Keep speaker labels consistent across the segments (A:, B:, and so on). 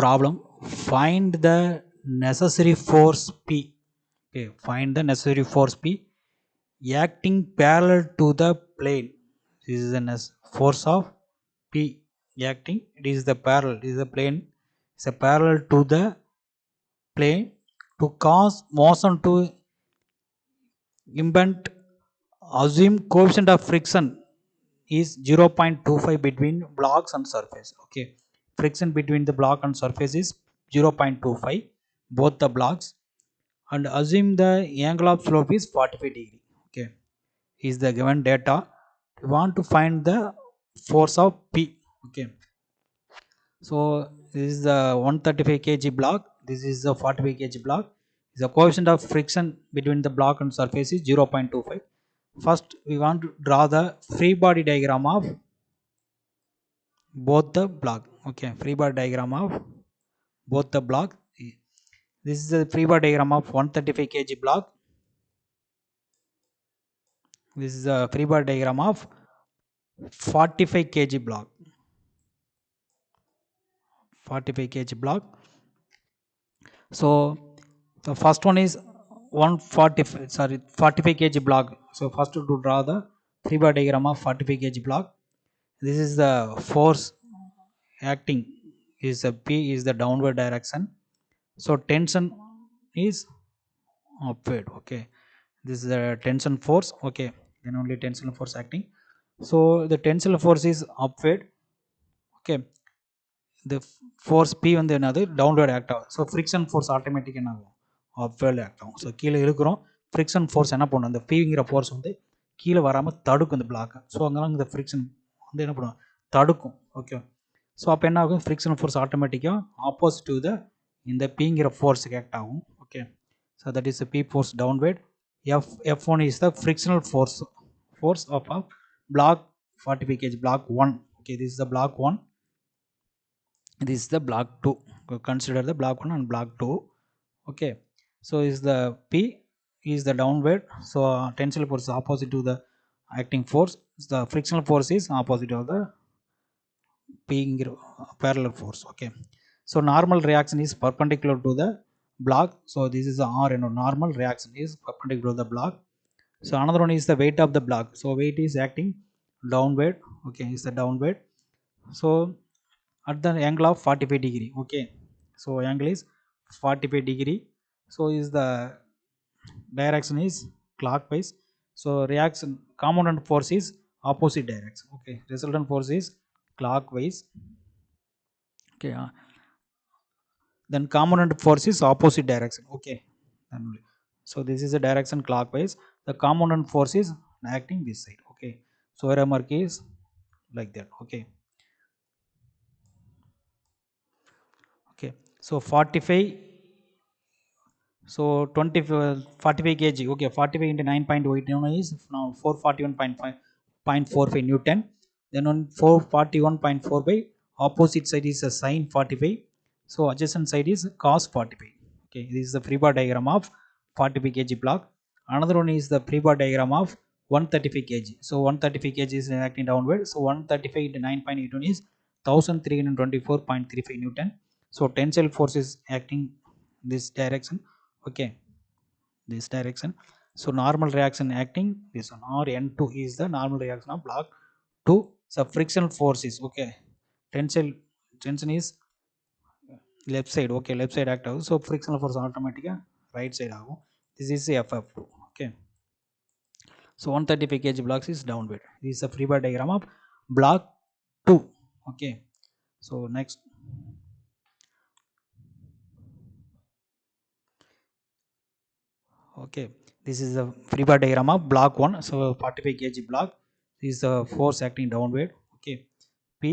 A: problem. Find the necessary force P. Okay, find the necessary force P acting parallel to the plane. This is the force of P acting. It is the parallel. It is the plane. It's a parallel to the plane to cause motion to impend. Assume coefficient of friction is 0.25 between blocks and surface. Okay, friction between the block and surface is 0.25 both the blocks, and assume the angle of slope is 45 degree. Okay, is the given data. We want to find the force of P. Okay, so this is the 135 kg block, this is the 45 kg block. The coefficient of friction between the block and surface is 0.25. First we want to draw the free body diagram of both the block. Okay, free body diagram of both the block. This is the free body diagram of 135 kg block. This is the free body diagram of 45 kg block. 45 kg block. So the first one is 45 kg block. So first to draw the free body diagram of 45 kg block. This is the force acting. Is the P is the downward direction. So tension is upward. Okay, this is the tension force. Okay, then only tensile force acting. So the tensile force is upward. Okay, the force P வந்து என்னது downward act ஆகும். So friction force automatic என்ன ஆகும் upward act ஆகும். So கீழே இருக்கிறோம், friction force என்ன பண்ணும், அந்த Pங்கிற force வந்து கீழே வராமல் தடுக்கும் இந்த பிளாக். ஸோ அங்கெல்லாம் இந்த ஃப்ரிக்ஷன் வந்து என்ன பண்ணும், தடுக்கும். ஓகே, ஸோ அப்போ என்ன ஆகும், ஃப்ரிக்ஷன் ஃபோர்ஸ் ஆட்டோமேட்டிக்காக ஆப்போசிட் டு த இந்த Pங்கிற ஃபோர்ஸுக்கு ஆக்ட் ஆகும். Okay, so that is P force downward. F1 is the frictional force of a block 45 kg block 1. Okay, this is the block 1. This is the block 2. Consider the block 1 and block 2. Okay, so is the P is the downward. So tensile force is opposite to the acting force. The frictional force is opposite of the P parallel force. Okay, so normal reaction is perpendicular to the block. So this is the R, and normal reaction is perpendicular to the block. So another one is the weight of the block. So weight is acting downward. Okay, is the downward. So at the angle of 45 degree. Okay, so angle is 45 degree. So is the direction is clockwise. So reaction component force is opposite direction. Okay, resultant force is clockwise. Okay, then component force is opposite direction. Okay, so this is the direction clockwise, the component force is acting this side. Okay, so error mark is like that. Okay, okay, so 45, so 20 45 kg. Okay, 45 into 9.8 is now 441.45 Newton. Then on 441.4 by opposite side is a sine 45. So adjacent side is cos 45. Okay, this is the free body diagram of 45 kg block. Another one is the free body diagram of 135 kg. So 135 kg is acting downward. So 135 into 9.81 is 1324.35 Newton. So tensile force is acting this direction. Okay, this direction. So normal reaction acting this one, or N2 is the normal reaction of block 2. So frictional force is, okay, tension is left side. Okay, left side act ஆகும். So frictional force automatically right side ஆகும். This is FF2. Okay, so 135 kg blocks is downward. This is a free body diagram of block 2. Okay, so next, okay, this is the free body diagram of block 1. So 45 kg block, this is the force acting downward. Okay, P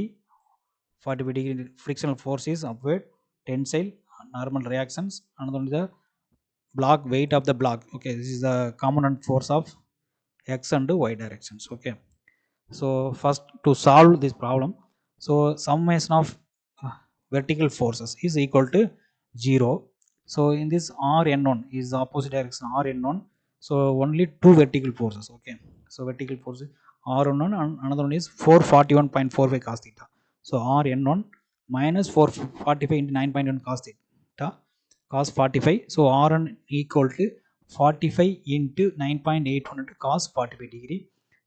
A: 45 degree frictional force is upward, tensile normal reactions. Another one is the block weight of the block. Okay, this is the component force of x and y directions. Okay, so first to solve this problem, so summation of vertical forces is equal to 0. So in this Rn1 is the opposite direction Rn1. So only two vertical forces. Okay, so vertical force Rn1 and another one is 441.45 cos theta. So Rn1 minus 445 into 9.1 cos theta cos 45. So Rn equal to 45 into 9.81 into cos 45 degree.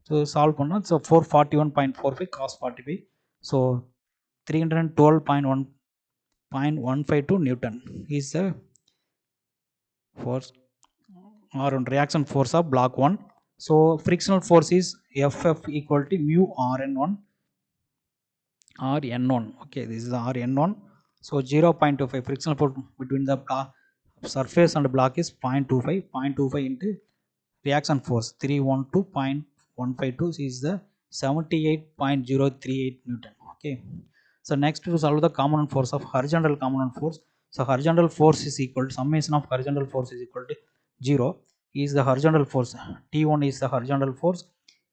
A: So solve பண்ணா so 441.45 cos 45. So 312.152 Newton is the force or reaction force of block 1. So frictional force is Ff equal to mu Rn1 Rn1. Okay, this is Rn1. So 0.25 frictional force between the surface and block is 0.25. 0.25 into reaction force 312.152 is the 78.038 Newton. Okay. So next to solve the component force of horizontal component force. So horizontal force is equal to summation of horizontal force is equal to 0 is the horizontal force. T1 is the horizontal force.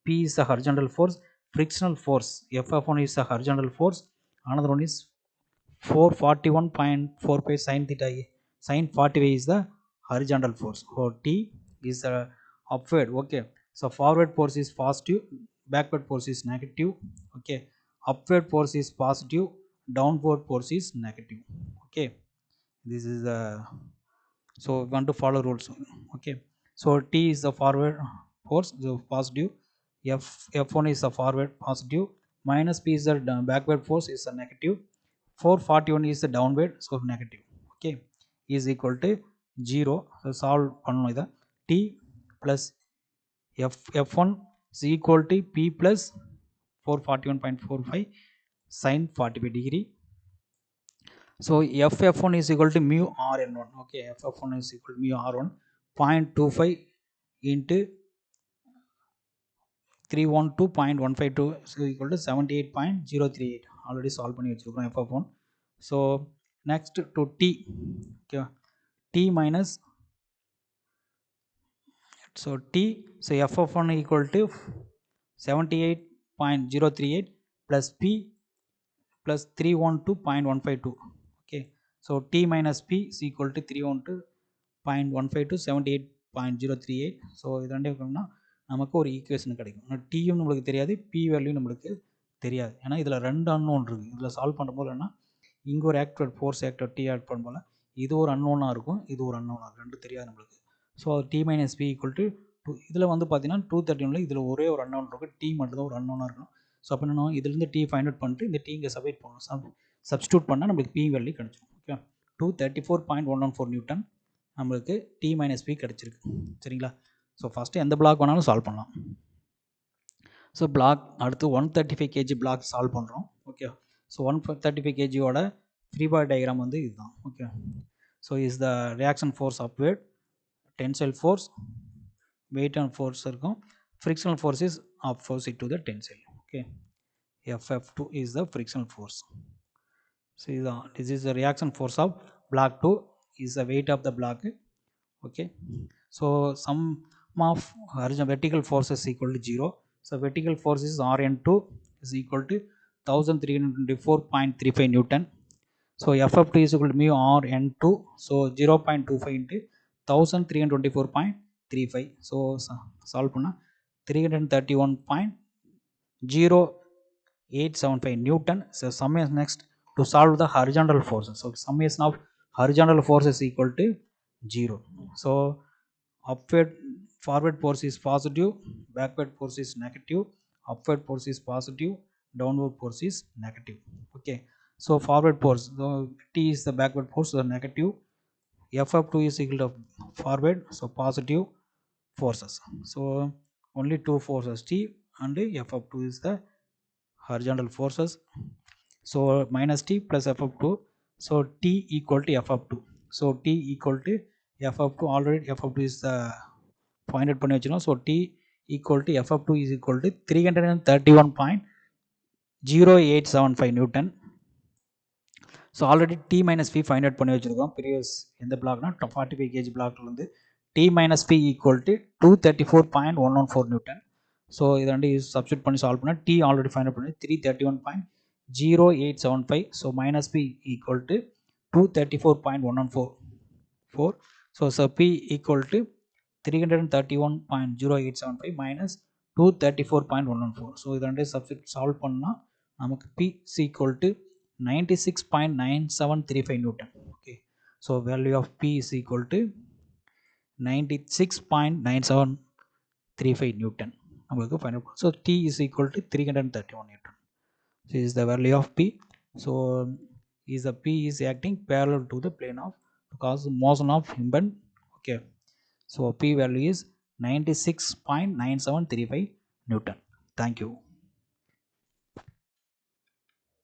A: P is the horizontal force. Frictional force Ff1 is the horizontal force. Another one is 441.45 sin theta. Sin 45 is the horizontal force. So T is the upward. Okay. So forward force is positive, backward force is negative. Okay. Upward force is positive, downward force is negative. Okay. This is the so we want to follow rules. Okay. So T is the forward force, so positive. F1 is the forward positive. Minus P is the backward force is the negative. 441 is the downward, so negative. Okay, is equal to 0. So solve பண்ணனும் இத. T plus F1 is equal to P plus 441.45 sin 45 degree. So Ff1 is equal to mu Rn1. Okay, Ff1 is equal to mu R1 0.25 into 312.152 is equal to 78.038. Already solve பண்ணி வச்சிருக்கோம் Ff1. So next to T. Okay, T minus so T, so Ff1 equal to 78.038 plus P plus 312.152. Okay, so T minus P is equal to 312.152 78.038. So இது ரெண்டே இருக்கணும்னா நமக்கு ஒரு equation கிடைக்கும். டியும் நம்மளுக்கு தெரியாது, பி வேல்யூ நம்மளுக்கு தெரியாது. ஏன்னா இதில் ரெண்டு அன்னோன் இருக்குது. இதில் சால்வ் பண்ணும்போது என்ன இங்கே ஒரு activate force activate T add பண்ணும்போது இது ஒரு அன்னோனாக இருக்கும், இது ஒரு அன்னோனாக இருக்கும், ரெண்டு தெரியாது நம்மளுக்கு. So T minus P equal to இதில் வந்து பார்த்தீங்கன்னா 231 இதில் ஒரே ஒரு அன்னோன் இருக்கும், டி மட்டும் தான் ஒரு அன்னோனாக இருக்கணும். ஸோ அப்போ என்ன இதுலேருந்து டி ஃபைண்ட் அவுட் பண்ணிட்டு இந்த டி இங்கே சப்ஸ்டியூட் பண்ணணும். சப்ஸ்டியூட் பண்ணால் நம்மளுக்கு பி வேல்யூ கிடச்சிடும். ஓகே, 234.114 நியூட்டன் நம்மளுக்கு டி மைனஸ் பி கிடச்சிருக்கு. சரிங்களா? ஸோ ஃபஸ்ட்டு எந்த பிளாக் வேணாலும் சால்வ் பண்ணலாம். ஸோ பிளாக் அடுத்து 135 kg பிளாக் சால்வ் பண்ணுறோம். ஓகே, ஸோ 135 kgயோட ஃப்ரீ பாடி டயக்ராம் வந்து இதுதான். Okay, so is the reaction force upward, tensile force, weight and force இருக்கும். Frictional force is opposite to the tensile. Okay, Ff2 is the frictional force. So this is the reaction force of block 2 is the weight of the block. Okay, so sum of horizontal vertical forces equal to 0. So vertical force is Rn2 is equal to 1324.35 Newton. So Ff2 is equal to mu Rn2. So 0.25 into 1324.35. So solve பண்ணா 331.0875 Newton. So sum is next to solve the horizontal forces. So summation of horizontal force is equal to 0. So upward forward force is positive, backward force is negative, upward force is positive, downward force is negative. Okay, so forward force, so T is the backward force, so negative. Ff2 is equal to forward, so positive forces. So only two forces, T and Ff2 is the horizontal forces. So minus T plus Ff2. So T equal to Ff2. So T equal to Ff2. Already Ff2 is the find out பண்ணி வச்சிருக்கோம். So T equal to Ff2 is equal to 331.0875 Newton. So already T minus P find out பண்ணி வச்சுருக்கோம். Previous எந்த பிளாக்னா 45 kg பிளாக்லேருந்து T minus P equal to 234.114 newton. So இது ரெண்டு substitute பண்ணி சால்வ் பண்ணால் டி ஆல்ரெடி ஃபைண்ட் அவுட் பண்ணி 331.0875. So minus P equal to 234.114. So P equal to 331.0875 minus 234.114. So இது ரெண்டு சப்ஸ்டியூட் சால்வ் பண்ணால் நமக்கு P equal to 96.9735 Newton. Okay, so value of P is equal to 96.9735 Newton. நமக்கு find out. So T is equal to 331 Newton. So this is the value of P. So is the P is acting parallel to the plane of because motion of impend. Okay, so P value is 96.9735 Newton. Thank you.